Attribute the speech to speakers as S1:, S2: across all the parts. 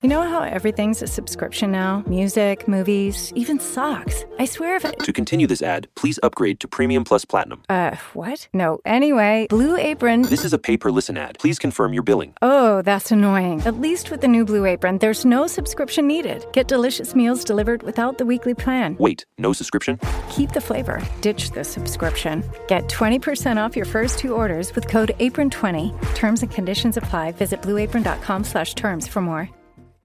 S1: You know how everything's a subscription now? Music, movies, even socks. I swear if it...
S2: To continue this ad, please upgrade to Premium Plus Platinum.
S1: What? No, anyway, Blue Apron...
S2: This is a pay-per-listen ad. Please confirm your billing.
S1: Oh, that's annoying. At least with the new Blue Apron, there's no subscription needed. Get delicious meals delivered without the weekly plan.
S2: Wait, no subscription?
S1: Keep the flavor. Ditch the subscription. Get 20% off your first 2 orders with code APRON20. Terms and conditions apply. Visit blueapron.com/terms for more.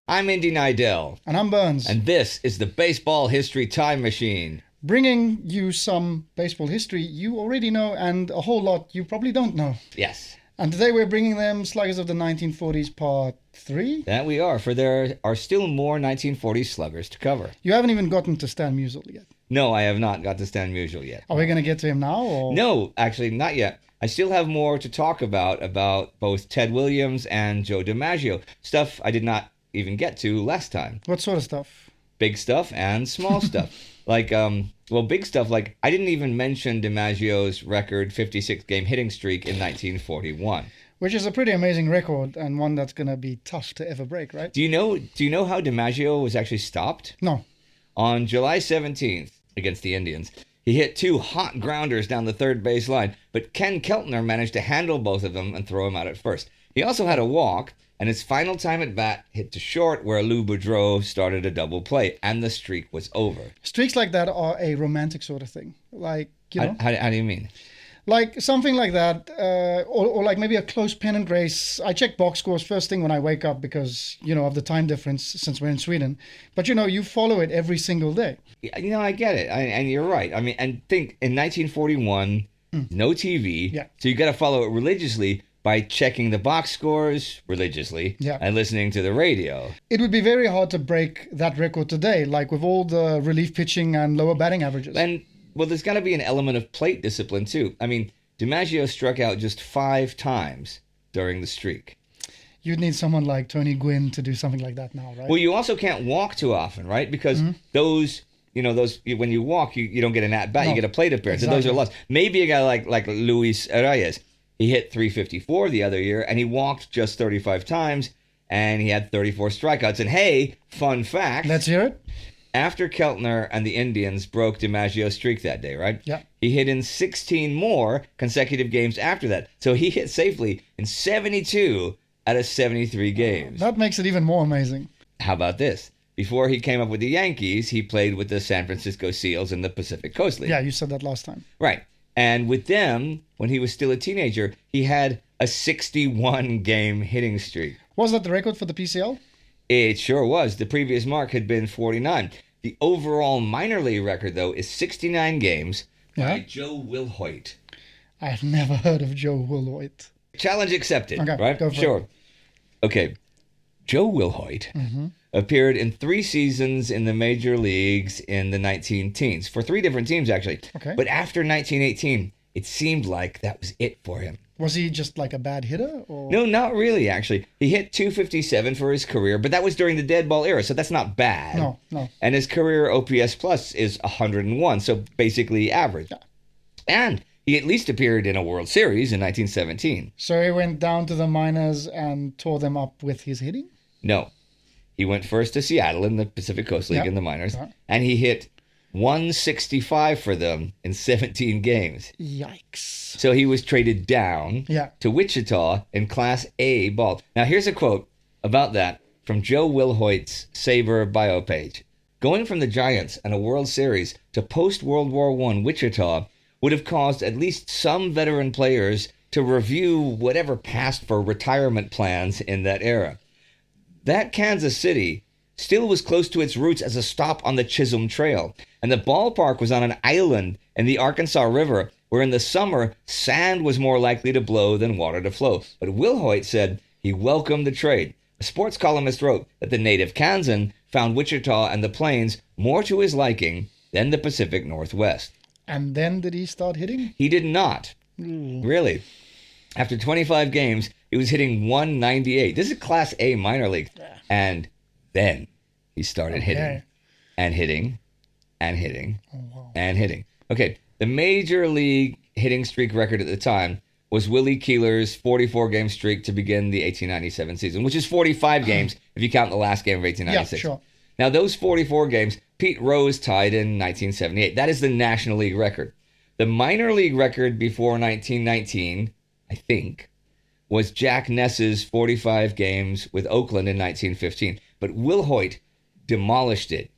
S3: I'm Indy Neidell.
S4: And I'm Burns.
S3: And this is the Baseball History Time Machine.
S4: Bringing you some baseball history you already know and a whole lot you probably don't know.
S3: Yes.
S4: And today we're bringing them Sluggers of the 1940s Part 3.
S3: That we are, for there are still more 1940s Sluggers to cover.
S4: You haven't even gotten to Stan Musial yet.
S3: No, I have not got to Stan Musial yet.
S4: Are we going to get to him now? Or?
S3: No, actually, not yet. I still have more to talk about both Ted Williams and Joe DiMaggio. Stuff I did not even get to last time.
S4: What sort of stuff?
S3: Big stuff and small stuff. Like, big stuff, like, I didn't even mention DiMaggio's record 56-game hitting streak in 1941.
S4: Which is a pretty amazing record and one that's going to be tough to ever break, right?
S3: Do you know how DiMaggio was actually stopped?
S4: No.
S3: On July 17th, against the Indians, he hit 2 hot grounders down the third base line, but Ken Keltner managed to handle both of them and throw him out at first. He also had a walk, and his final time at bat hit to short where Lou Boudreau started a double play, and the streak was over.
S4: Streaks like that are a romantic sort of thing. Like, you know?
S3: How do you mean?
S4: Like something like that, or like maybe a close pennant race. I check box scores first thing when I wake up because, of the time difference since we're in Sweden. But, you follow it every single day.
S3: I get it. And you're right. I mean, and think in 1941, no TV.
S4: Yeah.
S3: So you got to follow it religiously by checking the box scores religiously and listening to the radio.
S4: It would be very hard to break that record today, like with all the relief pitching and lower batting averages.
S3: And, there's got to be an element of plate discipline, too. I mean, DiMaggio struck out just 5 times during the streak.
S4: You'd need someone like Tony Gwynn to do something like that now, right?
S3: Well, you also can't walk too often, right? Because those when you walk, you don't get an at-bat, you get a plate appearance.
S4: Exactly.
S3: And those are lost. Maybe a guy like Luis Reyes, he hit 354 the other year, and he walked just 35 times, and he had 34 strikeouts. And hey, fun fact.
S4: Let's hear it.
S3: After Keltner and the Indians broke DiMaggio's streak that day, right?
S4: Yeah.
S3: He hit in 16 more consecutive games after that. So he hit safely in 72 out of 73 games.
S4: That makes it even more amazing.
S3: How about this? Before he came up with the Yankees, he played with the San Francisco Seals in the Pacific Coast League.
S4: Yeah, you said that last time.
S3: Right. And with them, when he was still a teenager, he had a 61-game hitting streak.
S4: Was that the record for the PCL?
S3: It sure was. The previous mark had been 49. The overall minor league record, though, is 69 games by Joe Wilhoit.
S4: I have never heard of Joe Wilhoit.
S3: Challenge accepted,
S4: okay,
S3: right?
S4: Go for
S3: sure.
S4: it.
S3: Okay. Joe Wilhoit appeared in 3 seasons in the major leagues in the 19-teens, for 3 different teams, actually.
S4: Okay.
S3: But after 1918, it seemed like that was it for him.
S4: Was he just like a bad hitter? Or?
S3: No, not really, actually. He hit 257 for his career, but that was during the dead ball era, so that's not bad.
S4: No.
S3: And his career OPS plus is 101, so basically average.
S4: Yeah.
S3: And he at least appeared in a World Series in 1917.
S4: So he went down to the minors and tore them up with his hitting?
S3: No. He went first to Seattle in the Pacific Coast League in the minors, and he hit 165 for them in 17 games.
S4: Yikes.
S3: So he was traded down
S4: Yeah.
S3: to Wichita in Class A ball. Now here's a quote about that from Joe Wilhoit's Sabre bio page. Going from the Giants and a World Series to post-World War I Wichita would have caused at least some veteran players to review whatever passed for retirement plans in that era. That Kansas City still was close to its roots as a stop on the Chisholm Trail, and the ballpark was on an island in the Arkansas River, where in the summer, sand was more likely to blow than water to flow. But Wilhoit said he welcomed the trade. A sports columnist wrote that the native Kansan found Wichita and the Plains more to his liking than the Pacific Northwest.
S4: And then did he start hitting?
S3: He did not. Really. After 25 games, he was hitting 198. This is Class A minor league. And then he started hitting and hitting and hitting and hitting. Okay, the major league hitting streak record at the time was Willie Keeler's 44-game streak to begin the 1897 season, which is 45 games if you count the last game of 1896.
S4: Yeah, sure.
S3: Now, those 44 games, Pete Rose tied in 1978. That is the National League record. The minor league record before 1919, I think, was Jack Ness's 45 games with Oakland in 1915. But Wilhoit demolished it.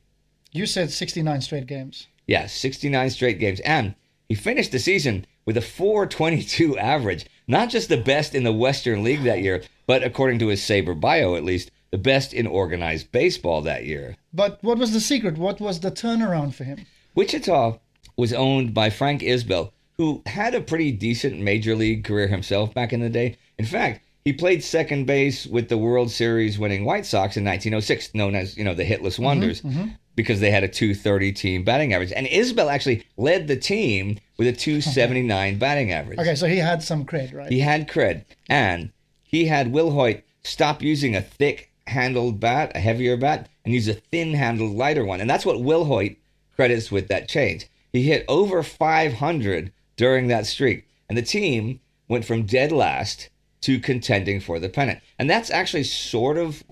S4: You said 69 straight games.
S3: Yeah, 69 straight games. And he finished the season with a .422 average. Not just the best in the Western League that year, but according to his Saber bio at least, the best in organized baseball that year.
S4: But what was the secret? What was the turnaround for him?
S3: Wichita was owned by Frank Isbell, who had a pretty decent major league career himself back in the day. In fact, he played second base with the World Series winning White Sox in 1906, known as, the Hitless Wonders, because they had a .230 team batting average. And Isbell actually led the team with a .279 batting average.
S4: Okay, so he had some cred, right?
S3: He had cred. And he had Wilhoit stop using a thick-handled bat, a heavier bat, and use a thin-handled, lighter one. And that's what Wilhoit credits with that change. He hit over 500 during that streak. And the team went from dead last to contending for the pennant. And that's actually sort of,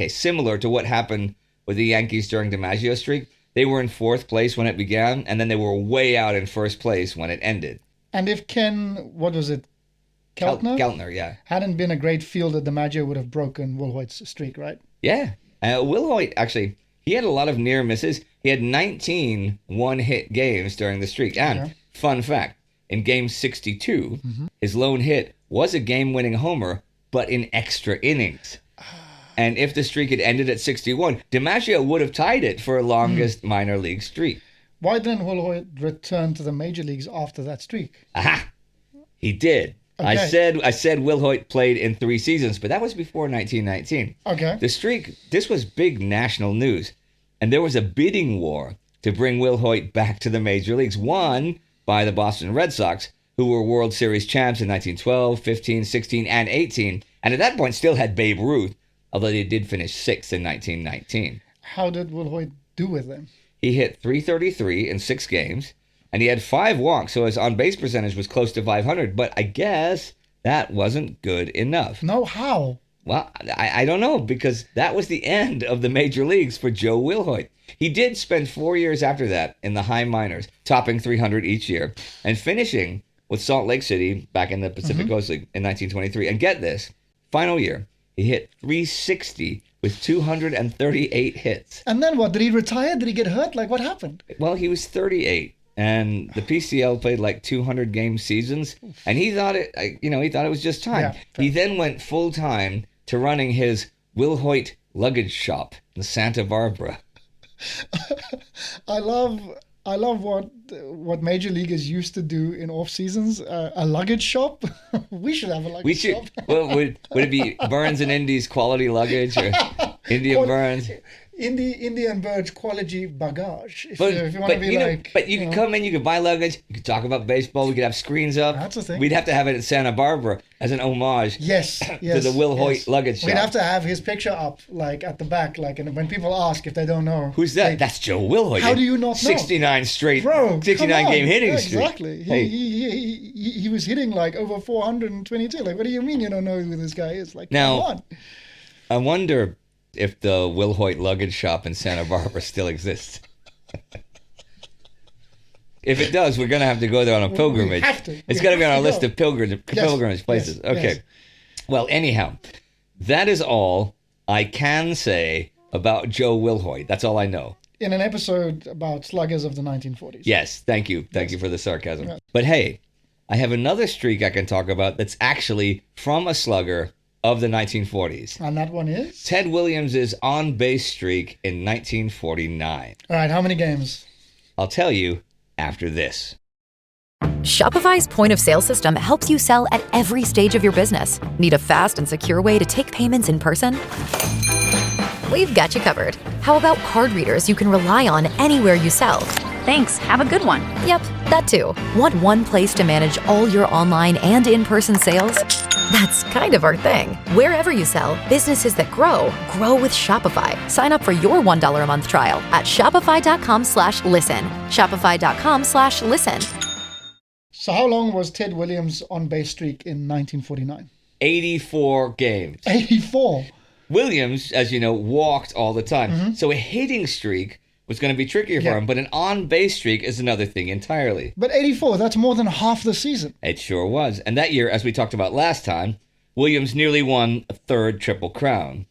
S3: similar to what happened with the Yankees during DiMaggio's streak. They were in fourth place when it began, and then they were way out in first place when it ended.
S4: And if Ken, what was it, Keltner?
S3: Keltner, yeah.
S4: Hadn't been a great fielder, DiMaggio would have broken Wilhoit's streak, right?
S3: Yeah. Wilhoit, actually, he had a lot of near misses. He had 19 one-hit games during the streak. And, fun fact, in game 62, his lone hit was a game-winning homer, but in extra innings. And if the streak had ended at 61, DiMaggio would have tied it for longest minor league streak.
S4: Why didn't Wilhoit return to the major leagues after that streak?
S3: Aha! He did. Okay. I said Wilhoit played in 3 seasons, but that was before 1919.
S4: Okay.
S3: The streak, this was big national news. And there was a bidding war to bring Wilhoit back to the major leagues, won by the Boston Red Sox, who were World Series champs in 1912, 15, 16, and 18. And at that point still had Babe Ruth, although they did finish 6th in 1919.
S4: How did Wilhoit do with them?
S3: He hit .333 in 6 games, and he had 5 walks, so his on-base percentage was close to 500, but I guess that wasn't good enough.
S4: No, how?
S3: Well, I don't know, because that was the end of the major leagues for Joe Wilhoit. He did spend 4 years after that in the high minors, topping 300 each year, and finishing with Salt Lake City back in the Pacific Coast League in 1923. And get this, final year, he hit .360 with 238 hits.
S4: And then what? Did he retire? Did he get hurt? Like, what happened?
S3: Well, he was 38, and the PCL played like 200-game seasons, and he thought it was just time.
S4: Yeah,
S3: he then went full-time to running his Wilhoit luggage shop in Santa Barbara.
S4: I love what major leaguers used to do in off seasons. A luggage shop. We should have a luggage shop.
S3: Well, would it be Burns and Indy's quality luggage, or Indy and Burns?
S4: Indy and Burns quality bagage. If you want to be
S3: but you could come in, you could buy luggage, you could talk about baseball, we could have screens up.
S4: That's the thing.
S3: We'd have to have it at Santa Barbara as an homage.
S4: Yes,
S3: to the Wilhoit luggage shop.
S4: We'd have to have his picture up, like at the back, like, and when people ask if they don't know.
S3: Who's that? That's Joe Wilhoit.
S4: How do you not know?
S3: 69 straight,
S4: Bro,
S3: 69 game hitting streak.
S4: Exactly. He was hitting like over 422. Like, what do you mean you don't know who this guy is? Like,
S3: now,
S4: come on.
S3: I wonder if the Wilhoit luggage shop in Santa Barbara still exists. If it does, we're going to have to go there on a pilgrimage.
S4: We have to.
S3: It's going to be on our list of pilgrimage places.
S4: Yes,
S3: okay.
S4: yes.
S3: Well, anyhow, that is all I can say about Joe Wilhoit. That's all I know.
S4: In an episode about sluggers of the 1940s.
S3: Yes, thank you. Thank you for the sarcasm.
S4: Yes.
S3: But hey, I have another streak I can talk about that's actually from a slugger of the 1940s.
S4: And that one is?
S3: Ted Williams' on-base streak in 1949.
S4: All right, how many games?
S3: I'll tell you after this.
S5: Shopify's point of sale system helps you sell at every stage of your business. Need a fast and secure way to take payments in person? We've got you covered. How about card readers you can rely on anywhere you sell?
S6: Thanks. Have a good one.
S5: Yep, that too. Want one place to manage all your online and in-person sales? That's kind of our thing. Wherever you sell, businesses that grow with Shopify. Sign up for your $1 a month trial at shopify.com/listen. Shopify.com/listen.
S4: So how long was Ted Williams' on-base streak in 1949?
S3: 84 games.
S4: 84.
S3: Williams, as you know, walked all the time. So a hitting streak was going to be trickier for him, but an on-base streak is another thing entirely.
S4: But 84, that's more than half the season.
S3: It sure was. And that year, as we talked about last time, Williams nearly won a third Triple Crown.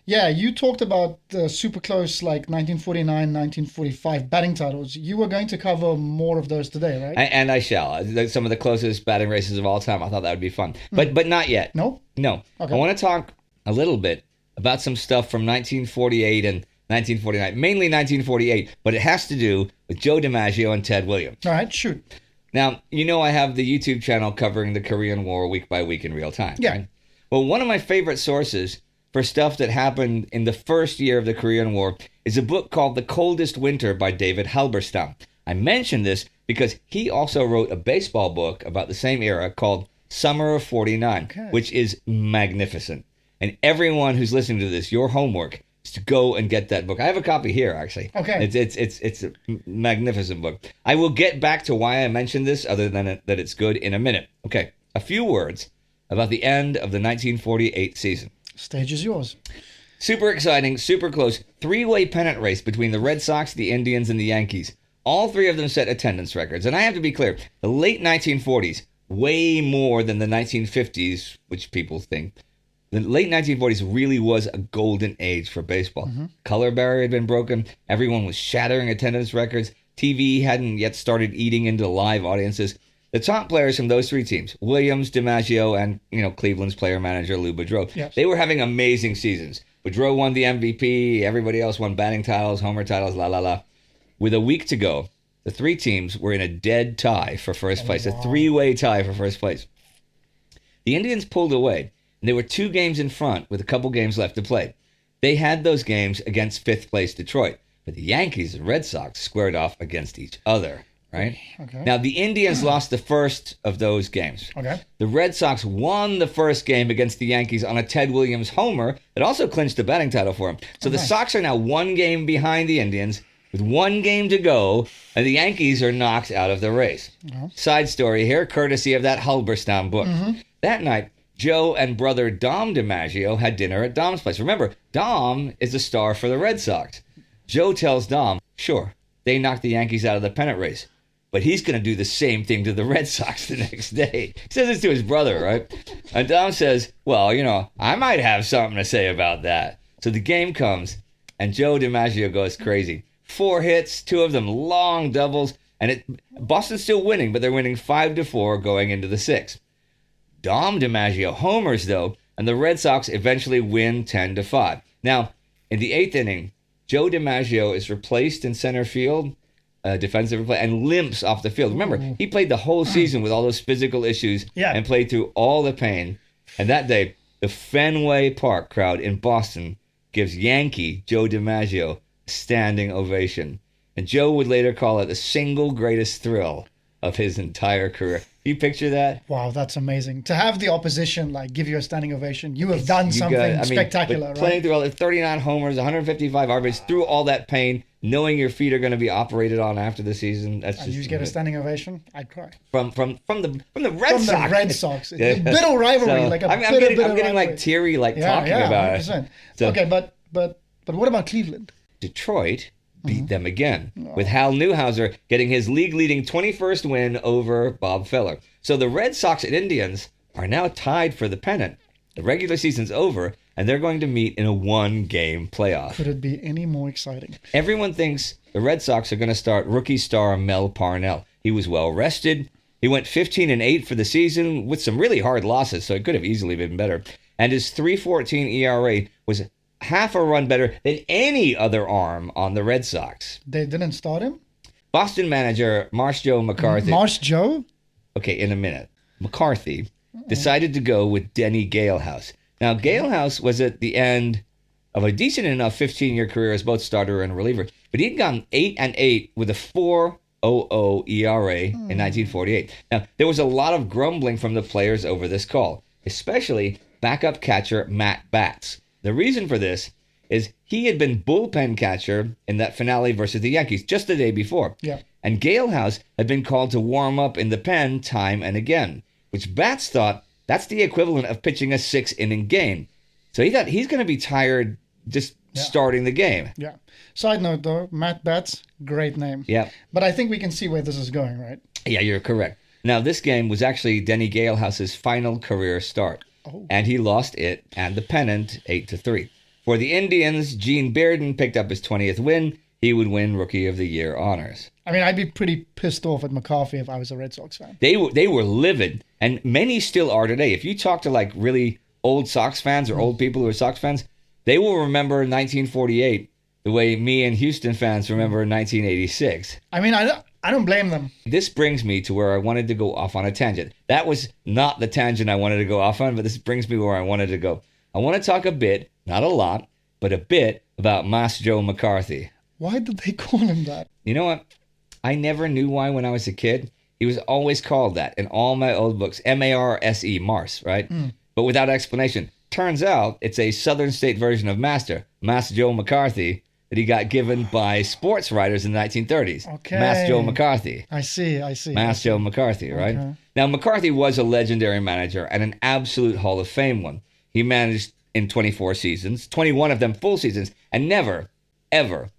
S4: Yeah, you talked about the super close, like 1949, 1945 batting titles. You were going to cover more of those today, right?
S3: And I shall. Some of the closest batting races of all time. I thought that would be fun. But not yet.
S4: No?
S3: No.
S4: Okay.
S3: I want to talk a little bit about some stuff from 1948 and 1949, mainly 1948, but it has to do with Joe DiMaggio and Ted Williams.
S4: All right, shoot.
S3: Now, you know I have the YouTube channel covering the Korean War week by week in real time.
S4: Yeah.
S3: Right? Well, one of my favorite sources for stuff that happened in the first year of the Korean War is a book called The Coldest Winter by David Halberstam. I mention this because he also wrote a baseball book about the same era called Summer of 49, which is magnificent. And everyone who's listening to this, your homework is to go and get that book. I have a copy here, actually.
S4: Okay.
S3: It's a magnificent book. I will get back to why I mentioned this, other than that it's good, in a minute. Okay, a few words about the end of the 1948 season.
S4: Stage is yours.
S3: Super exciting, super close, three-way pennant race between the Red Sox, the Indians, and the Yankees. All three of them set attendance records. And I have to be clear, the late 1940s, way more than the 1950s, which people think, the late 1940s really was a golden age for baseball. Color barrier had been broken. Everyone was shattering attendance records. TV hadn't yet started eating into live audiences. The top players from those three teams, Williams, DiMaggio, and Cleveland's player manager Lou Boudreau, they were having amazing seasons. Boudreau won the MVP. Everybody else won batting titles, homer titles, la la la. With a week to go, the three teams were in a dead tie for first place, a three-way tie for first place. The Indians pulled away. They were 2 games in front with a couple games left to play. They had those games against fifth place Detroit, but the Yankees and Red Sox squared off against each other, right?
S4: Okay.
S3: Now, the Indians lost the first of those games.
S4: Okay.
S3: The Red Sox won the first game against the Yankees on a Ted Williams homer that also clinched the batting title for him. So the Sox are now 1 game behind the Indians with 1 game to go, and the Yankees are knocked out of the race. Side story here, courtesy of that Halberstam book. That night, Joe and brother Dom DiMaggio had dinner at Dom's place. Remember, Dom is a star for the Red Sox. Joe tells Dom, sure, they knocked the Yankees out of the pennant race, but he's going to do the same thing to the Red Sox the next day. He says this to his brother, right? And Dom says, well, I might have something to say about that. So the game comes, and Joe DiMaggio goes crazy. 4 hits, 2 of them long doubles, and Boston's still winning, but they're winning 5-4 going into the 6th. Dom DiMaggio homers, though, and the Red Sox eventually win 10-5. Now, in the 8th inning, Joe DiMaggio is replaced in center field, defensive replay, and limps off the field. Remember, he played the whole season with all those physical issues and played through all the pain. And that day, the Fenway Park crowd in Boston gives Yankee Joe DiMaggio a standing ovation. And Joe would later call it the single greatest thrill of his entire career. You picture that?
S4: Wow, that's amazing. To have the opposition give you a standing ovation, you have done something spectacular, right?
S3: Playing through all the 39 homers, 155 RBIs, through all that pain, knowing your feet are going to be operated on after the season. That's
S4: and
S3: just
S4: you get a standing ovation? I'd cry.
S3: From the Red Sox.
S4: From the Red Sox. A bitter rivalry,
S3: I'm getting teary talking about
S4: 100%.
S3: it. So,
S4: okay, but what about Cleveland?
S3: Detroit beat them again, with Hal Newhouser getting his league-leading 21st win over Bob Feller. So the Red Sox and Indians are now tied for the pennant. The regular season's over, and they're going to meet in a 1-game playoff.
S4: Could it be any more exciting?
S3: Everyone thinks the Red Sox are going to start rookie star Mel Parnell. He was well-rested. He went 15-8 for the season with some really hard losses, so it could have easily been better. And his 3.14 ERA was half a run better than any other arm on the Red Sox.
S4: They didn't start him?
S3: Boston manager Joe McCarthy.
S4: Joe?
S3: Okay, in a minute. McCarthy decided to go with Denny Galehouse. Now, Galehouse was at the end of a decent enough 15-year career as both starter and reliever, but he'd gone 8-8 with a 4.00 ERA in 1948. Now, there was a lot of grumbling from the players over this call, especially backup catcher Matt Batts. The reason for this is he had been bullpen catcher in that finale versus the Yankees just the day before.
S4: Yeah.
S3: And Galehouse had been called to warm up in the pen time and again, which Bats thought that's the equivalent of pitching a 6-inning game. So he thought he's going to be tired just starting the game.
S4: Yeah. Side note, though, Matt Batts, great name.
S3: Yeah.
S4: But I think we can see where this is going, right?
S3: Yeah, you're correct. Now, this game was actually Denny Galehouse's final career start.
S4: Oh.
S3: And he lost it and the pennant 8-3. For the Indians, Gene Bearden picked up his 20th win. He would win Rookie of the Year honors.
S4: I mean, I'd be pretty pissed off at McCarthy if I was a Red Sox fan.
S3: They were livid, and many still are today. If you talk to like really old Sox fans or old people who are Sox fans, they will remember 1948 the way me and Houston fans remember 1986.
S4: I mean, I don't blame them.
S3: This brings me to where I wanted to go off on a tangent. That was not the tangent I wanted to go off on, but this brings me where I wanted to go. I want to talk a bit, not a lot, but a bit about Mas Joe McCarthy.
S4: Why did they call him that?
S3: You know what? I never knew why when I was a kid. He was always called that in all my old books. M-A-R-S-E, Mars, right? But without explanation. Turns out it's a Southern state version of Master, Mas Joe McCarthy, that he got given by sports writers in the 1930s.
S4: Okay.
S3: Mas Joe McCarthy.
S4: I see.
S3: Mas Joe McCarthy, right?
S4: Okay.
S3: Now, McCarthy was a legendary manager and an absolute Hall of Fame one. He managed in 24 seasons, 21 of them full seasons, and never, ever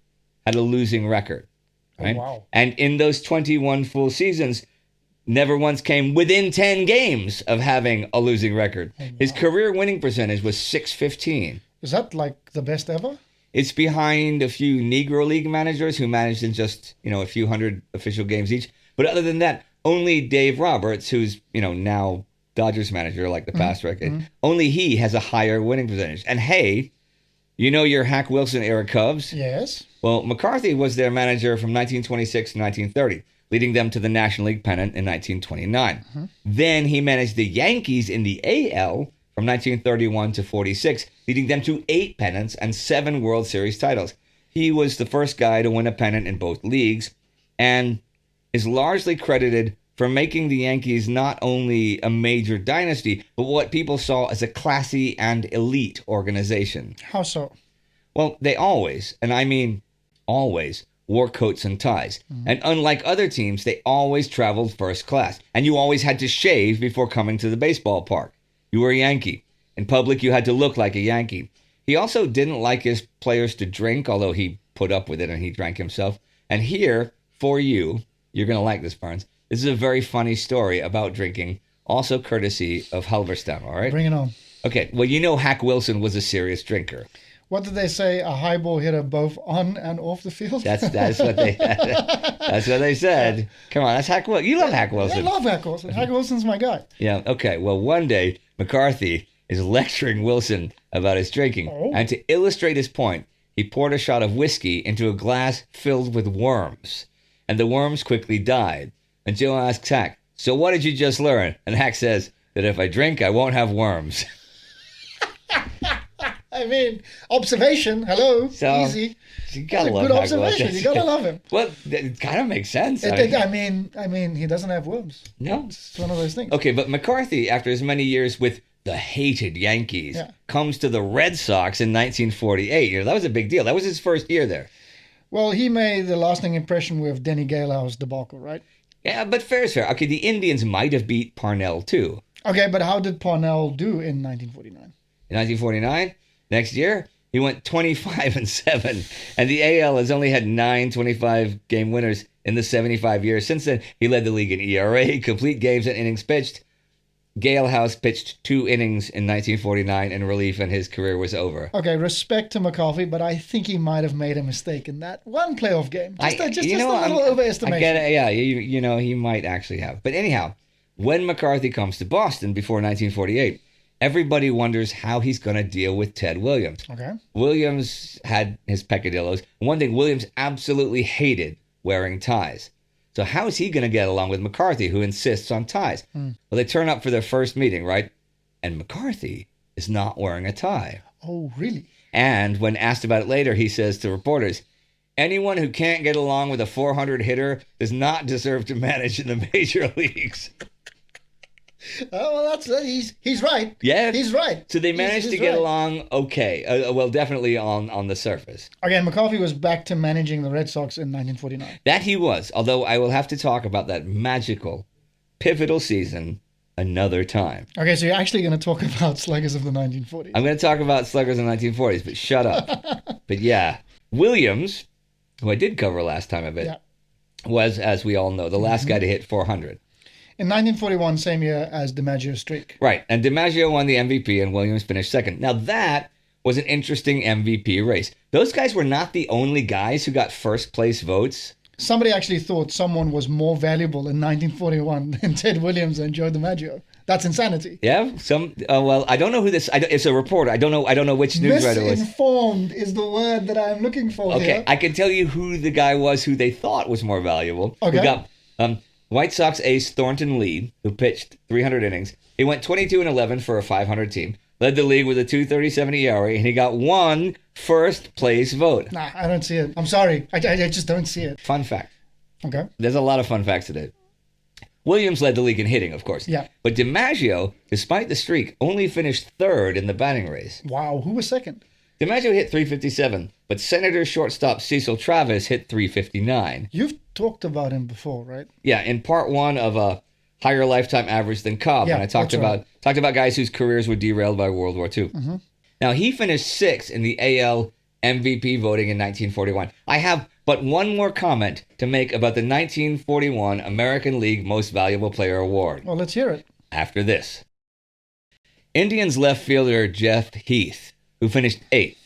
S3: had a losing record. Right?
S4: Oh, wow.
S3: And in those 21 full seasons, never once came within 10 games of having a losing record. Oh, wow. His career winning percentage was .615.
S4: Is that like the best ever?
S3: It's behind a few Negro League managers who managed in just, a few hundred official games each. But other than that, only Dave Roberts, who's, now Dodgers manager like the past record, only he has a higher winning percentage. And hey, your Hack Wilson era Cubs?
S4: Yes.
S3: Well, McCarthy was their manager from 1926 to 1930, leading them to the National League pennant in 1929. Then he managed the Yankees in the AL from 1931 to 46, leading them to 8 pennants and 7 World Series titles. He was the first guy to win a pennant in both leagues and is largely credited for making the Yankees not only a major dynasty, but what people saw as a classy and elite organization.
S4: How so?
S3: Well, they always, and I mean always, wore coats and ties. And unlike other teams, they always traveled first class. And you always had to shave before coming to the baseball park. You were a Yankee. In public, you had to look like a Yankee. He also didn't like his players to drink, although he put up with it and he drank himself. And here, for you, you're going to like this, Barnes. This is a very funny story about drinking, also courtesy of Halberstam, all right?
S4: Bring it on.
S3: Okay, well, Hack Wilson was a serious drinker.
S4: What did they say? A highball hitter both on and off the field?
S3: That's what they that's what they said. Come on, that's Hack Wilson. You love Hack Wilson.
S4: I love Hack Wilson. Hack Wilson's my guy.
S3: Yeah, okay. Well, one day, McCarthy is lecturing Wilson about his drinking.
S4: Oh.
S3: And to illustrate his point, he poured a shot of whiskey into a glass filled with worms. And the worms quickly died. And Joe asks Hack, "So what did you just learn?" And Hack says that if I drink, I won't have worms.
S4: I mean, observation. Hello.
S3: So,
S4: Easy.
S3: You gotta
S4: That's a
S3: love
S4: good
S3: Hack
S4: observation.
S3: Wilson.
S4: You gotta love him.
S3: Well, it kind of makes sense.
S4: I mean, he doesn't have worms.
S3: No.
S4: It's one of those things.
S3: Okay, but McCarthy, after as many years with the hated Yankees, comes to the Red Sox in 1948. That was a big deal. That was his first year there.
S4: Well, he made the lasting impression with Denny Galehouse debacle, right?
S3: Yeah, but fair is fair. Okay, the Indians might have beat Parnell, too.
S4: Okay, but how did Parnell do in 1949?
S3: In 1949, next year, he went 25-7. And the AL has only had 9 25-game winners in the 75 years. Since then, he led the league in ERA, complete games and innings pitched. Galehouse pitched 2 innings in 1949 in relief, and his career was over.
S4: Okay, respect to McCarthy, but I think he might have made a mistake in that one playoff game. Just a little overestimation.
S3: I get it. Yeah, he might actually have. But anyhow, when McCarthy comes to Boston before 1948, everybody wonders how he's going to deal with Ted Williams. Okay. Williams had his peccadillos. One thing, Williams absolutely hated wearing ties. So how is he going to get along with McCarthy, who insists on ties? Well, they turn up for their first meeting, right? And McCarthy is not wearing a tie.
S4: Oh, really?
S3: And when asked about it later, he says to reporters, "Anyone who can't get along with a 400 hitter does not deserve to manage in the major leagues."
S4: Well, he's right.
S3: Yeah.
S4: He's right.
S3: So they managed
S4: He's
S3: to get
S4: right.
S3: along okay. Well, definitely on the surface.
S4: Again, McCarthy was back to managing the Red Sox in 1949.
S3: That he was. Although I will have to talk about that magical, pivotal season another time.
S4: Okay, so you're actually going to talk about Sluggers of the 1940s.
S3: I'm going to talk about Sluggers in the 1940s, but shut up. But yeah, Williams, who I did cover last time a bit, was, as we all know, the last guy to hit 400.
S4: In 1941, same year as DiMaggio's streak.
S3: Right, and DiMaggio won the MVP and Williams finished second. Now that was an interesting MVP race. Those guys were not the only guys who got first place votes.
S4: Somebody actually thought someone was more valuable in 1941 than Ted Williams and Joe DiMaggio. That's insanity.
S3: Yeah, well, I don't know who this. It's a reporter. I don't know which news writer it was.
S4: Misinformed is the word that I'm looking for.
S3: Okay,
S4: here.
S3: I can tell you who the guy was who they thought was more valuable.
S4: Okay.
S3: Who got White Sox ace Thornton Lee, who pitched 300 innings. He went 22-11 for a 500 team. Led the league with a 2.37 ERA, and he got one first place vote.
S4: Nah, I don't see it. I'm sorry. I just don't see it.
S3: Fun fact.
S4: Okay.
S3: There's a lot of fun facts today. Williams led the league in hitting, of course.
S4: Yeah.
S3: But DiMaggio, despite the streak, only finished third in the batting race.
S4: Wow. Who was second?
S3: DiMaggio hit 357, but Senator shortstop Cecil Travis hit 359.
S4: You've talked about him before, right?
S3: Yeah, in part one of a higher lifetime average than Cobb,
S4: Yeah,
S3: and I talked
S4: that's
S3: about guys whose careers were derailed by World War II.
S4: Mm-hmm.
S3: Now, he finished sixth in the AL MVP voting in 1941. I have but one more comment to make about the 1941 American League Most Valuable Player Award.
S4: Well, let's hear it.
S3: After this. Indians left fielder Jeff Heath, who finished eighth,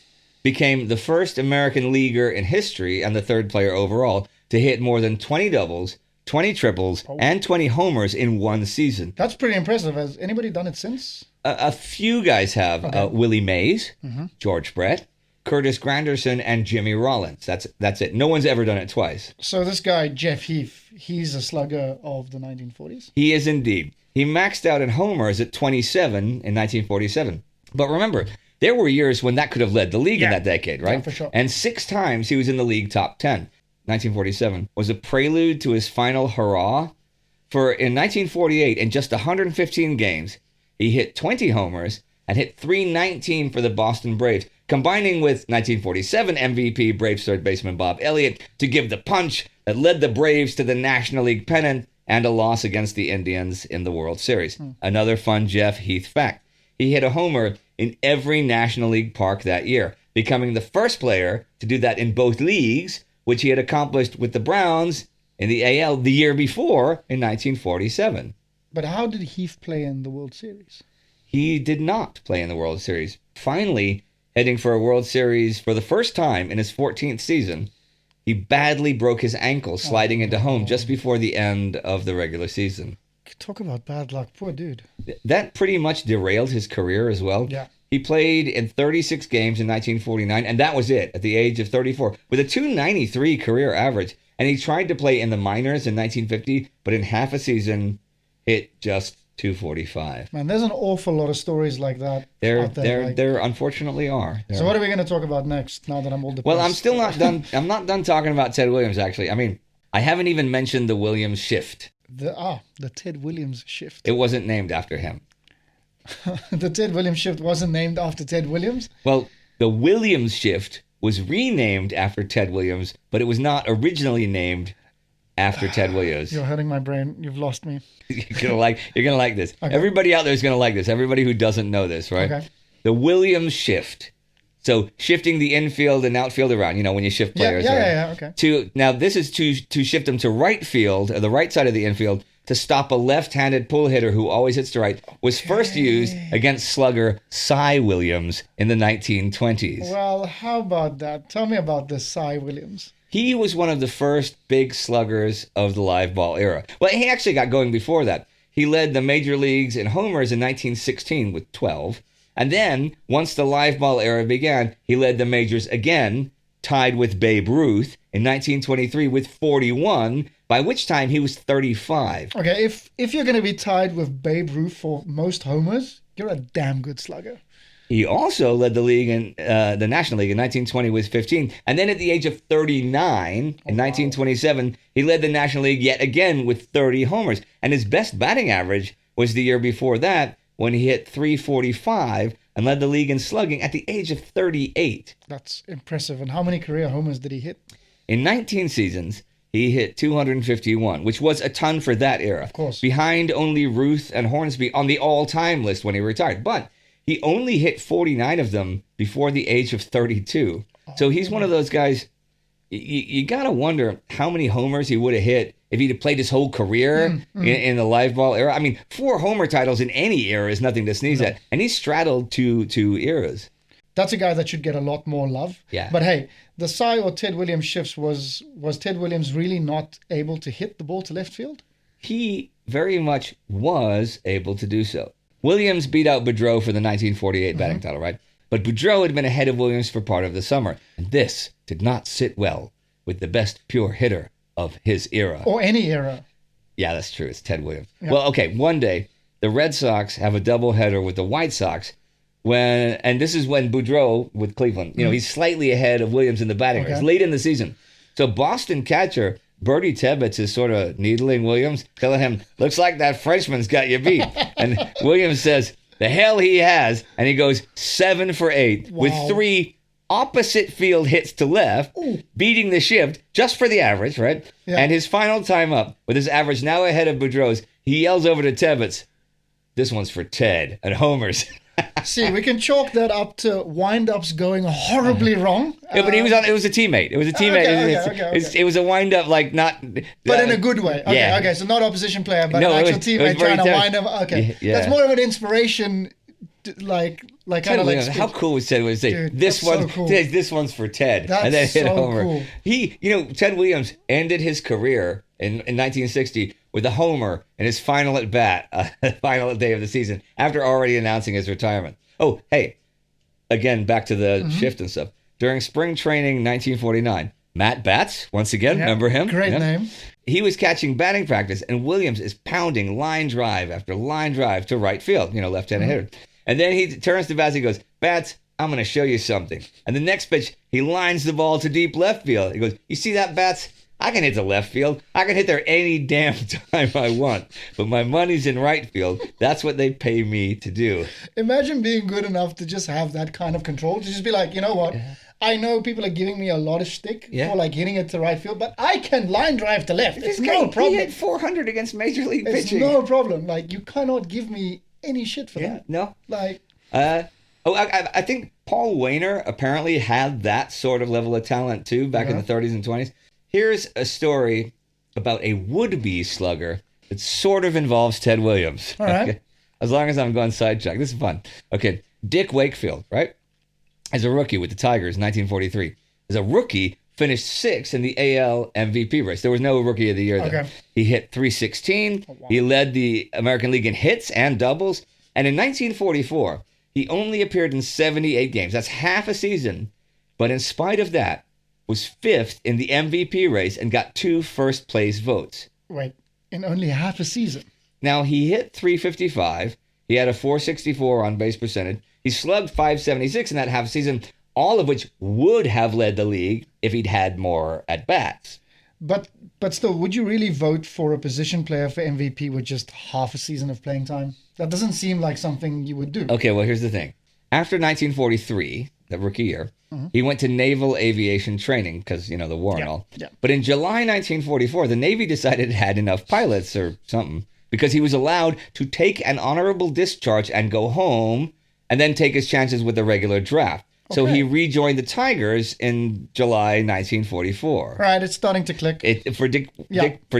S3: became the first American leaguer in history and the third player overall to hit more than 20 doubles, 20 triples, and 20 homers in one season.
S4: That's pretty impressive. Has anybody done it since?
S3: A few guys have.
S4: Okay.
S3: Willie Mays, George Brett, Curtis Granderson, and Jimmy Rollins. That's it. No one's ever done it twice.
S4: So this guy, Jeff Heath, he's a slugger of the 1940s?
S3: He is indeed. He maxed out in homers at 27 in 1947. But remember, there were years when that could have led the league in that decade, right?
S4: Yeah, for sure.
S3: And 6 times he was in the league top 10. 1947 was a prelude to his final hurrah. For in 1948, in just 115 games, he hit 20 homers and hit .319 for the Boston Braves, combining with 1947 MVP Braves third baseman Bob Elliott to give the punch that led the Braves to the National League pennant and a loss against the Indians in the World Series. Another fun Jeff Heath fact. He hit a homer in every National League park that year, becoming the first player to do that in both leagues, which he had accomplished with the Browns in the AL the year before in 1947.
S4: But how did Heath play in the World Series?
S3: He did not play in the World Series. Finally, heading for a World Series for the first time in his 14th season, he badly broke his ankle sliding into home just before the end of the regular season.
S4: Talk about bad luck. Poor dude.
S3: That pretty much derailed his career as well.
S4: Yeah.
S3: He played in 36 games in 1949, and that was it at the age of 34, with a .293 career average. And he tried to play in the minors in 1950, but in half a season, hit just .245.
S4: Man, there's an awful lot of stories like that out there.
S3: There unfortunately are.
S4: So what are we going to talk about next, now that I'm all depressed?
S3: Well, I'm still not done. I'm not done talking about Ted Williams, actually. I mean, I haven't even mentioned the Williams shift.
S4: The Ted Williams shift.
S3: It wasn't named after him.
S4: The Ted Williams shift wasn't named after Ted Williams?
S3: Well, the Williams shift was renamed after Ted Williams, but it was not originally named after Ted Williams.
S4: You're hurting my brain. You've lost me.
S3: You're gonna like this.
S4: Okay.
S3: Everybody out there is gonna like this. Everybody who doesn't know this, right?
S4: Okay.
S3: The Williams shift. So shifting the infield and outfield around, when you shift players.
S4: Okay.
S3: Now this is to shift them to right field, or the right side of the infield, to stop a left-handed pull hitter who always hits to right, was first used against slugger Cy Williams in the 1920s.
S4: Well, how about that? Tell me about this Cy Williams.
S3: He was one of the first big sluggers of the live ball era. Well, he actually got going before that. He led the major leagues in homers in 1916 with 12. And then, once the live ball era began, he led the majors again, tied with Babe Ruth in 1923 with 41, by which time he was 35.
S4: Okay, if you're going to be tied with Babe Ruth for most homers, you're a damn good slugger.
S3: He also led the league in the National League in 1920 with 15. And then at the age of 39, in 1927, he led the National League yet again with 30 homers. And his best batting average was the year before that when he hit 345 and led the league in slugging at the age of 38.
S4: That's impressive. And how many career homers did he hit?
S3: In 19 seasons, he hit 251, which was a ton for that era.
S4: Of course.
S3: Behind only Ruth and Hornsby on the all-time list when he retired. But he only hit 49 of them before the age of 32. So he's one of those guys, you got to wonder how many homers he would have hit if he'd have played his whole career in the live ball era. I mean, 4 homer titles in any era is nothing to sneeze at. And he straddled two eras.
S4: That's a guy that should get a lot more love.
S3: Yeah.
S4: But hey, the Cy or Ted Williams shifts, was Ted Williams really not able to hit the ball to left field?
S3: He very much was able to do so. Williams beat out Boudreau for the 1948 batting title, right? But Boudreau had been ahead of Williams for part of the summer, and this did not sit well with the best pure hitter of his era.
S4: Or any era.
S3: Yeah, that's true. It's Ted Williams.
S4: Yeah.
S3: Well, okay, one day, the Red Sox have a doubleheader with the White Sox, and this is when Boudreau with Cleveland, he's slightly ahead of Williams in the batting race, late in the season. So Boston catcher Bertie Tebbetts is sort of needling Williams, telling him, looks like that Frenchman's got you beat. And Williams says, the hell he has. And he goes 7 for 8 with 3 opposite field hits to left, beating the shift just for the average, right?
S4: Yeah.
S3: And his final time up, with his average now ahead of Boudreau's, he yells over to Tebbetts, this one's for Ted, and homers.
S4: See, we can chalk that up to wind-ups going horribly wrong.
S3: Yeah, but it was a teammate. It was a teammate.
S4: Okay.
S3: It was a wind-up, like not...
S4: But in a good way. Okay, okay, so not opposition player, but an actual teammate trying to wind up. Okay, that's more of an inspiration, like kind of like...
S3: How cool was Ted?
S4: Dude,
S3: this one,
S4: so cool.
S3: This one's for Ted.
S4: That's
S3: and then hit
S4: so
S3: homer.
S4: cool.
S3: Ted Williams ended his career in 1960 with a homer in his final at bat, final day of the season, after already announcing his retirement. Oh, hey, again, back to the shift and stuff. During spring training 1949, Matt Batts, once again, remember him?
S4: Great name.
S3: He was catching batting practice, and Williams is pounding line drive after line drive to right field, left-handed hitter. And then he turns to Batts and goes, Batts, I'm going to show you something. And the next pitch, he lines the ball to deep left field. He goes, you see that, Batts? I can hit the left field. I can hit there any damn time I want. But my money's in right field. That's what they pay me to do.
S4: Imagine being good enough to just have that kind of control. To just be like, you know what? Yeah. I know people are giving me a lot of shtick for like hitting it to right field, but I can line drive to left. It's no problem.
S3: He hit 400 against Major League pitching.
S4: It's no problem. Like, you cannot give me any shit for that.
S3: No.
S4: Like...
S3: I think Paul Wainer apparently had that sort of level of talent too back in the 30s and 20s. Here's a story about a would-be slugger that sort of involves Ted Williams.
S4: All right.
S3: Okay? As long as I'm going sidetrack. This is fun. Okay. Dick Wakefield, right? As a rookie with the Tigers, 1943. As a rookie, finished 6th in the AL MVP race. There was no Rookie of the Year then. Okay. He hit 316. Oh, wow. He led the American League in hits and doubles. And in 1944, he only appeared in 78 games. That's half a season. But in spite of that, was 5th in the MVP race and got 2 first-place votes.
S4: Wait, in only half a season?
S3: Now, he hit 355. He had a 464 on-base percentage. He slugged 576 in that half season, all of which would have led the league if he'd had more at-bats.
S4: But still, would you really vote for a position player for MVP with just half a season of playing time? That doesn't seem like something you would do.
S3: Okay, well, here's the thing. After 1943, that rookie year, he went to naval aviation training because, the war and all. Yeah. But in July 1944, the Navy decided it had enough pilots or something because he was allowed to take an honorable discharge and go home and then take his chances with the regular draft. Okay. So he rejoined the Tigers in July 1944.
S4: Right, it's starting to click.
S3: For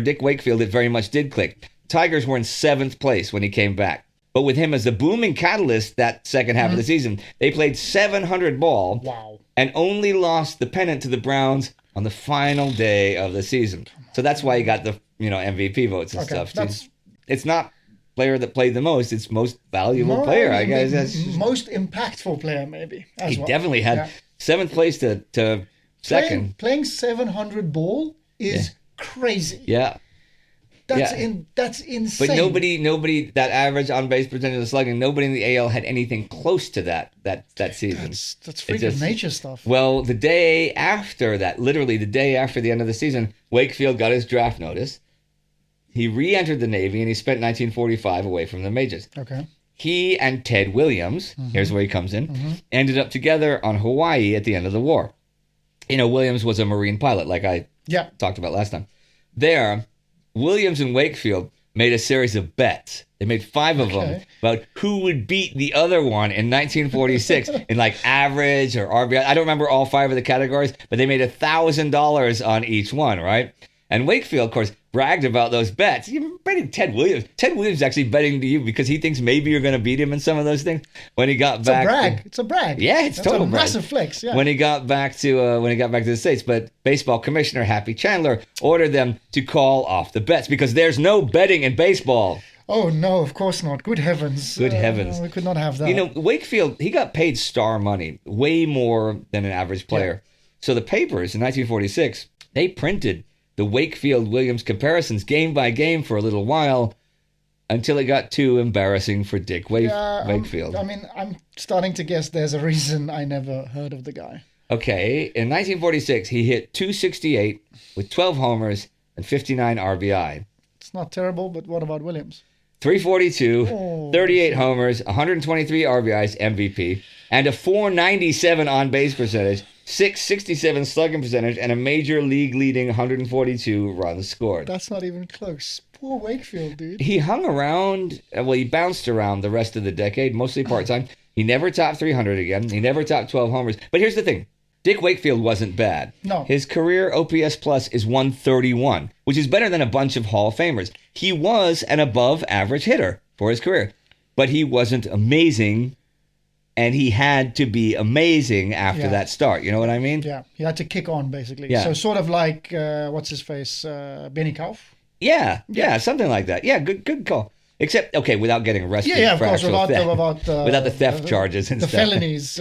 S3: Dick Wakefield, it very much did click. Tigers were in 7th place when he came back. But with him as the booming catalyst that second half of the season, they played 700 ball and only lost the pennant to the Browns on the final day of the season. So that's why he got the MVP votes and stuff. It's not player that played the most; it's most valuable player, I guess.
S4: Most impactful player, maybe.
S3: He definitely had 7th place to second.
S4: Playing 700 ball is crazy.
S3: Yeah.
S4: That's insane.
S3: But nobody that average on base percentage of slugging, nobody in the AL had anything close to that season.
S4: That's freaking nature stuff.
S3: Well, the day after that, literally the day after the end of the season, Wakefield got his draft notice. He re-entered the Navy, and he spent 1945 away from the majors.
S4: Okay.
S3: He and Ted Williams, here's where he comes in, ended up together on Hawaii at the end of the war. You know, Williams was a Marine pilot, like I talked about last time. There, Williams and Wakefield made a series of bets. They made 5 of them about who would beat the other one in 1946 in like average or RBI. I don't remember all 5 of the categories, but they made $1,000 on each one, right? And Wakefield, of course, bragged about those bets. You're betting Ted Williams. Ted Williams is actually betting to you because he thinks maybe you're going to beat him in some of those things. When he got back,
S4: it's a brag.
S3: Yeah, it's total brag.
S4: Massive flex. Yeah.
S3: When he got back to the States, but baseball commissioner Happy Chandler ordered them to call off the bets because there's no betting in baseball.
S4: Oh no, of course not. Good heavens.
S3: Good heavens.
S4: We could not have that.
S3: You know, Wakefield, he got paid star money, way more than an average player. So the papers in 1946, they printed the Wakefield-Williams comparisons game by game for a little while until it got too embarrassing for Dick Wakefield.
S4: I'm starting to guess there's a reason I never heard of the guy.
S3: Okay, in 1946, he hit .268 with 12 homers and 59 RBI.
S4: It's not terrible, but what about Williams?
S3: .342, 38 homers, 123 RBIs, MVP, and a .497 on-base percentage, .667 slugging percentage, and a major league leading 142 runs scored.
S4: That's not even close. Poor Wakefield, dude.
S3: He hung around, he bounced around the rest of the decade, mostly part-time. He never topped 300 again. He never topped 12 homers. But here's the thing. Dick Wakefield wasn't bad.
S4: No.
S3: His career OPS plus is 131, which is better than a bunch of Hall of Famers. He was an above-average hitter for his career, but he wasn't amazing, and he had to be amazing after that start. You know what I mean?
S4: Yeah, he had to kick on, basically.
S3: Yeah.
S4: So sort of like, what's his face, Benny Kauf?
S3: Yeah, something like that. Yeah, good call. Except, okay, without getting arrested
S4: Yeah, of
S3: for
S4: course,
S3: actual theft.
S4: without
S3: the theft charges and
S4: the
S3: stuff.
S4: felonies.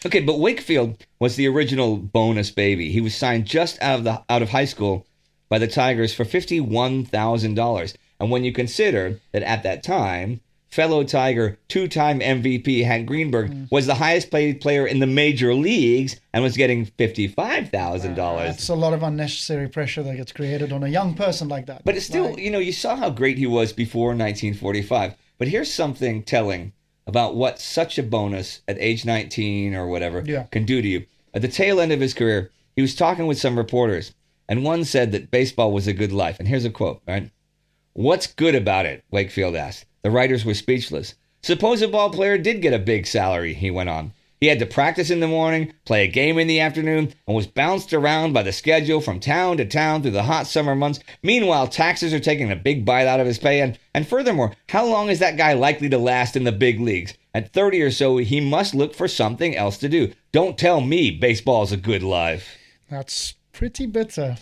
S3: Okay, but Wakefield was the original bonus baby. He was signed just out of high school by the Tigers for $51,000. And when you consider that at that time, fellow Tiger, 2-time MVP Hank Greenberg was the highest paid player in the major leagues and was getting $55,000.
S4: That's a lot of unnecessary pressure that gets created on a young person like that.
S3: But it's still, you saw how great he was before 1945. But here's something telling about what such a bonus at age 19 or whatever can do to you. At the tail end of his career, he was talking with some reporters, and one said that baseball was a good life. And here's a quote, right? "What's good about it?" Wakefield asked. The writers were speechless. "Suppose a ball player did get a big salary," he went on. "He had to practice in the morning, play a game in the afternoon, and was bounced around by the schedule from town to town through the hot summer months. Meanwhile, taxes are taking a big bite out of his pay. And furthermore, how long is that guy likely to last in the big leagues? At 30 or so, he must look for something else to do. Don't tell me baseball's a good life."
S4: That's pretty bitter.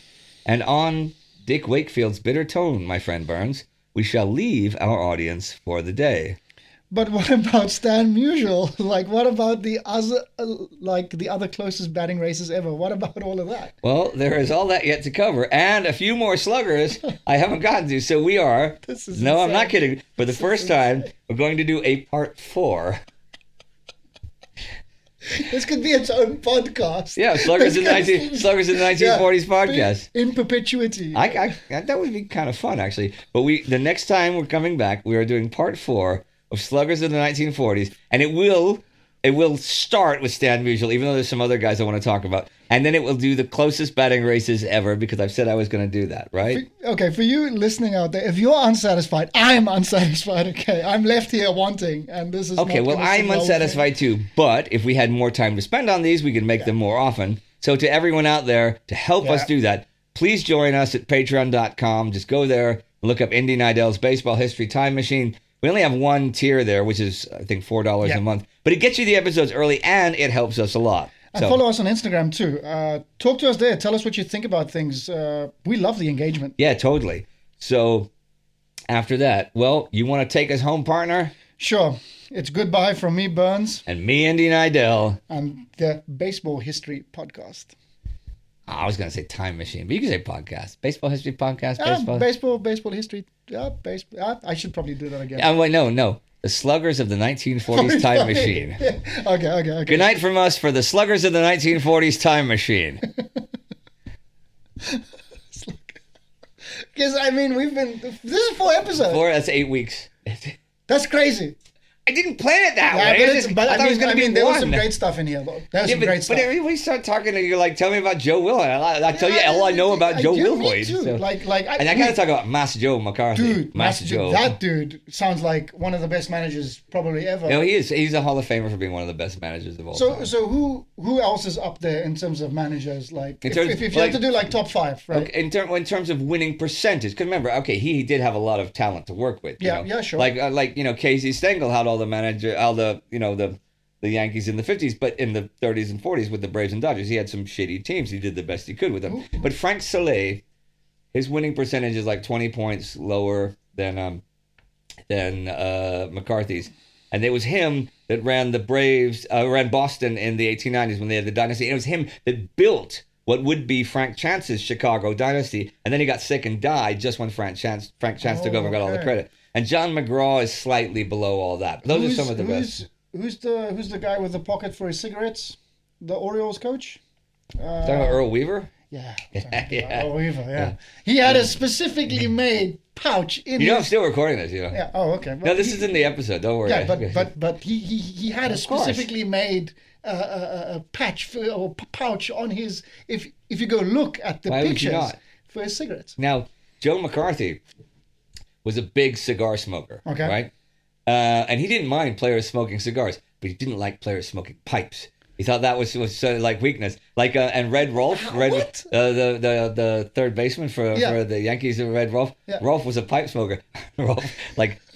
S3: And on Dick Wakefield's bitter tone, my friend Burns, we shall leave our audience for the day.
S4: But what about Stan Musial? Like, what about the other closest batting races ever? What about all of that?
S3: Well, there is all that yet to cover, and a few more sluggers I haven't gotten to. So we are. No, I'm not kidding. For the first time, we're going to do a part 4.
S4: This could be its own podcast.
S3: Yeah, Sluggers in the 1940s podcast.
S4: In perpetuity.
S3: That would be kind of fun, actually. But the next time we're coming back, we are doing part 4 of Sluggers in the 1940s, and it will start with Stan Musial, even though there's some other guys I want to talk about, and then it will do the closest batting races ever, because I've said I was going to do that, right?
S4: Okay, for you listening out there, if you're unsatisfied, I'm unsatisfied. Okay, I'm left here wanting, and this is
S3: okay. Well, I'm unsatisfied too, but if we had more time to spend on these, we could make them more often. So to everyone out there, to help us do that, please join us at patreon.com. Just go there and look up Indy Neidell's Baseball History Time Machine. We only have one tier there, which is, I think, $4 a month. But it gets you the episodes early, and it helps us a lot.
S4: And follow us on Instagram, too. Talk to us there. Tell us what you think about things. We love the engagement.
S3: Yeah, totally. So after that, well, you want to take us home, partner?
S4: Sure. It's goodbye from me, Burns.
S3: And me, Indy Neidell.
S4: And the Baseball History Podcast.
S3: I was going to say time machine, but you can say podcast. Baseball history podcast.
S4: Baseball history. Yeah, I should probably do that again.
S3: Wait, no. The Sluggers of the 1940s time machine.
S4: Okay.
S3: Good night from us for the Sluggers of the 1940s time machine.
S4: Because, I mean, this is 4 episodes.
S3: 4, that's 8 weeks.
S4: That's crazy.
S3: I didn't plan it that
S4: Yeah,
S3: way. I thought it was going to be
S4: there was
S3: one.
S4: some great stuff in here, though. There was some great stuff.
S3: But everybody start talking and you're like, tell me about Joe Wilhoit. I tell you all I know about Joe Wilhoit.
S4: Too.
S3: So.
S4: And I
S3: got to talk about Master Joe McCarthy.
S4: Dude,
S3: Master Joe.
S4: that dude sounds like one of the best managers probably ever.
S3: No, he is. He's a Hall of Famer for being one of the best managers of all time.
S4: So who else is up there in terms of managers? Like, if you had to do like top 5, right?
S3: Okay, in terms of winning percentage, because remember, okay, he did have a lot of talent to work with.
S4: Yeah, sure.
S3: Like Casey Stengel had all the Yankees in the 50s, but in the 30s and 40s with the Braves and Dodgers, he had some shitty teams. He did the best he could with them. Ooh. But Frank Soleil, his winning percentage is like 20 points lower than McCarthy's. And it was him that ran the Braves, ran Boston in the 1890s when they had the dynasty. And it was him that built what would be Frank Chance's Chicago dynasty. And then he got sick and died just when Frank Chance took over and got all the credit. And John McGraw is slightly below all that. Those are some of the best.
S4: Who's the guy with the pocket for his cigarettes? The Orioles coach?
S3: Talking about Earl Weaver?
S4: Yeah.
S3: Earl
S4: Weaver, yeah. He had a specifically made pouch in
S3: I'm still recording this,
S4: Yeah, oh, okay.
S3: Well, no, this is in the episode, don't worry.
S4: Yeah, but he had a specifically made a patch or pouch on his, if you go look at the pictures, for his cigarettes.
S3: Now, Joe McCarthy was a big cigar smoker, right? And he didn't mind players smoking cigars, but he didn't like players smoking pipes. He thought that was sort of like weakness. And Red Rolfe, the third baseman for the Yankees, Red Rolfe. Yeah. Rolfe was a pipe smoker. Rolfe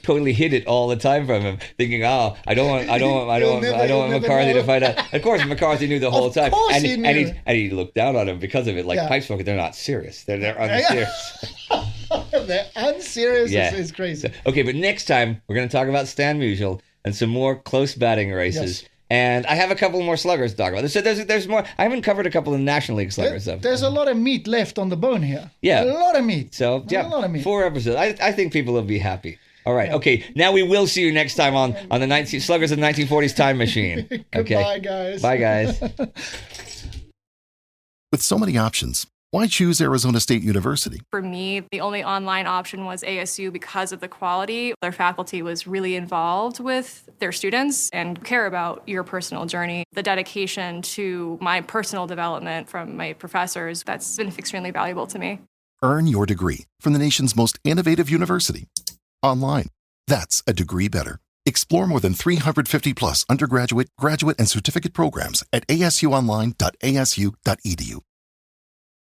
S3: totally hid it all the time from him, thinking, I don't want McCarthy to find out. Of course, McCarthy knew the whole time, and he looked down on him because of it. Like pipe smoker, they're not serious. They're unserious.
S4: They're unserious. Yeah. It's crazy.
S3: So, okay, but next time we're going to talk about Stan Musial and some more close batting races. Yes. And I have a couple more sluggers to talk about. So there's more. I haven't covered a couple of National League sluggers.
S4: There's a lot of meat left on the bone here.
S3: Yeah.
S4: A lot of meat.
S3: So, yeah, a lot of meat. 4 episodes. I think people will be happy. All right. Yeah. Okay. Now we will see you next time on the Sluggers of the 1940s Time Machine.
S4: Goodbye, guys.
S3: Bye, guys.
S6: With so many options, why choose Arizona State University?
S7: For me, the only online option was ASU because of the quality. Their faculty was really involved with their students and care about your personal journey. The dedication to my personal development from my professors, that's been extremely valuable to me.
S6: Earn your degree from the nation's most innovative university. Online. That's a degree better. Explore more than 350 plus undergraduate, graduate, and certificate programs at asuonline.asu.edu.